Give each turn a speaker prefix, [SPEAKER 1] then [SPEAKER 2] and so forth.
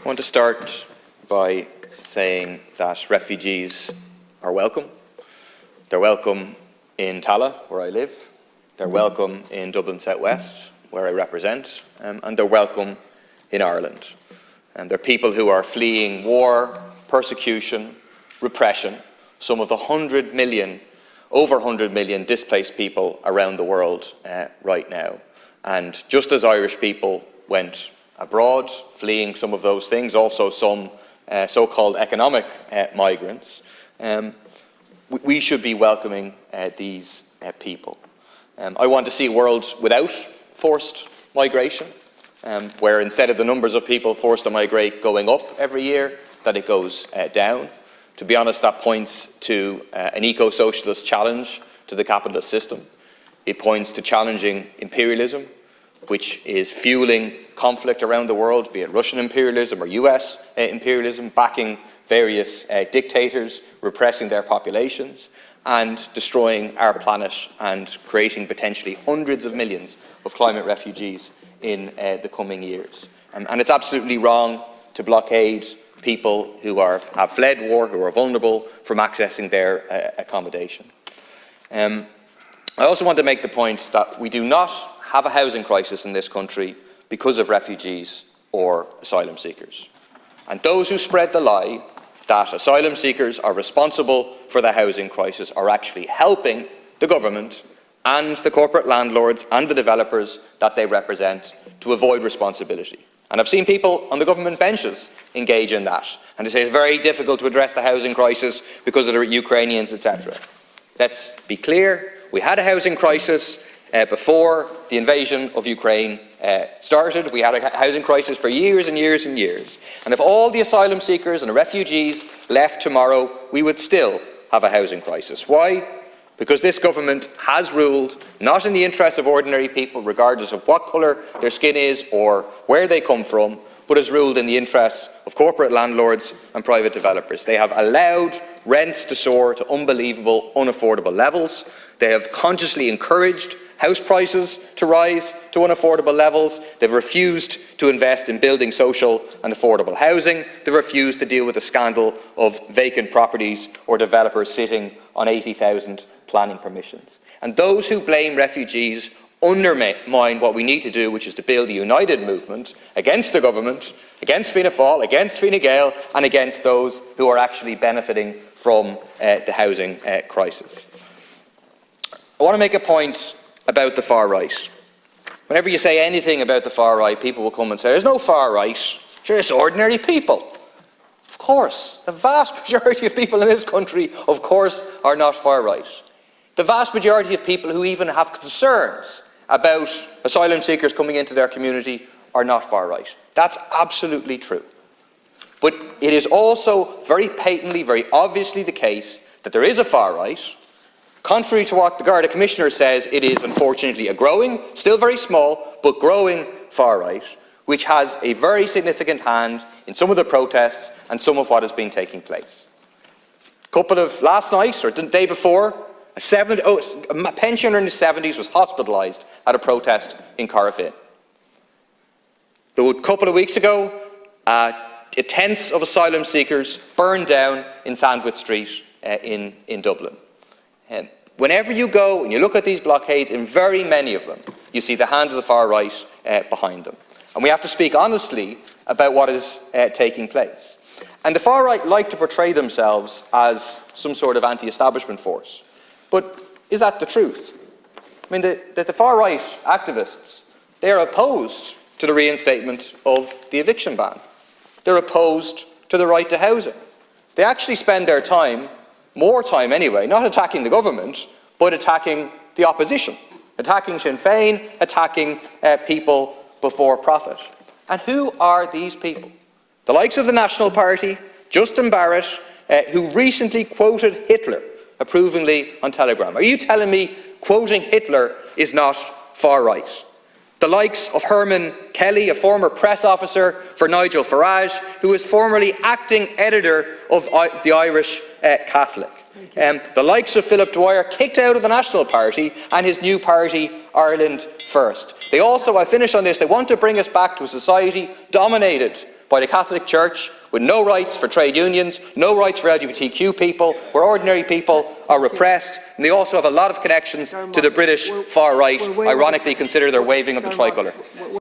[SPEAKER 1] I want to start by saying that refugees are welcome. They're welcome in Tallaght, where I live. They're welcome in Dublin South West, where I represent, and they're welcome in Ireland. And they're people who are fleeing war, persecution, repression, some of the over 100 million displaced people around the world right now. And just as Irish people went abroad, fleeing some of those things, also some so-called economic migrants, we should be welcoming these people. I want to see a world without forced migration, where instead of the numbers of people forced to migrate going up every year, that it goes down. To be honest, that points to an eco-socialist challenge to the capitalist system. It points to challenging imperialism, which is fueling conflict around the world, be it Russian imperialism or US imperialism, backing various dictators, repressing their populations, and destroying our planet and creating potentially hundreds of millions of climate refugees in the coming years. And it's absolutely wrong to blockade people who have fled war, who are vulnerable, from accessing their accommodation. I also want to make the point that we do not have a housing crisis in this country because of refugees or asylum seekers. And those who spread the lie that asylum seekers are responsible for the housing crisis are actually helping the government and the corporate landlords and the developers that they represent to avoid responsibility. And I've seen people on the government benches engage in that. And they say it's very difficult to address the housing crisis because of the Ukrainians, etc. Let's be clear, we had a housing crisis before the invasion of Ukraine started. We had a housing crisis for years and years and years. And if all the asylum seekers and the refugees left tomorrow, we would still have a housing crisis. Why? Because this government has ruled not in the interests of ordinary people, regardless of what colour their skin is or where they come from, but has ruled in the interests of corporate landlords and private developers. They have allowed rents to soar to unbelievable, unaffordable levels. They have consciously encouraged house prices to rise to unaffordable levels. They've refused to invest in building social and affordable housing. They've refused to deal with the scandal of vacant properties or developers sitting on 80,000 planning permissions. And those who blame refugees undermine what we need to do, which is to build a united movement against the government, against Fianna Fáil, against Fine Gael, and against those who are actually benefiting from the housing crisis. I want to make a point about the far right. Whenever you say anything about the far right, people will come and say, there's no far right, sure, it's ordinary people. Of course, the vast majority of people in this country, of course, are not far right. The vast majority of people who even have concerns about asylum seekers coming into their community are not far right. That's absolutely true. But it is also very patently, very obviously the case that there is a far right. Contrary to what the Garda Commissioner says, it is unfortunately a growing, still very small, but growing far right, which has a very significant hand in some of the protests and some of what has been taking place. Last night, or the day before, a pensioner in his 70s was hospitalised at a protest in Corofin. A couple of weeks ago, tents of asylum seekers burned down in Sandwich Street in Dublin. Whenever you go and you look at these blockades, in very many of them, you see the hand of the far right behind them. And we have to speak honestly about what is taking place. And the far right like to portray themselves as some sort of anti-establishment force. But is that the truth? I mean, the far right activists, they are opposed to the reinstatement of the eviction ban. They're opposed to the right to housing. They actually spend their time, more time anyway, not attacking the government, but attacking the opposition, attacking Sinn Féin, attacking people before profit. And who are these people? The likes of the National Party, Justin Barrett, who recently quoted Hitler approvingly on Telegram. Are you telling me quoting Hitler is not far right? The likes of Herman Kelly, a former press officer for Nigel Farage, who was formerly acting editor of the Irish Catholic. The likes of Philip Dwyer, kicked out of the National Party, and his new party, Ireland First. They also, I'll finish on this, they want to bring us back to a society dominated by the Catholic Church, with no rights for trade unions, no rights for LGBTQ people, where ordinary people are repressed, and they also have a lot of connections to the British far right, ironically consider their waving of the tricolour.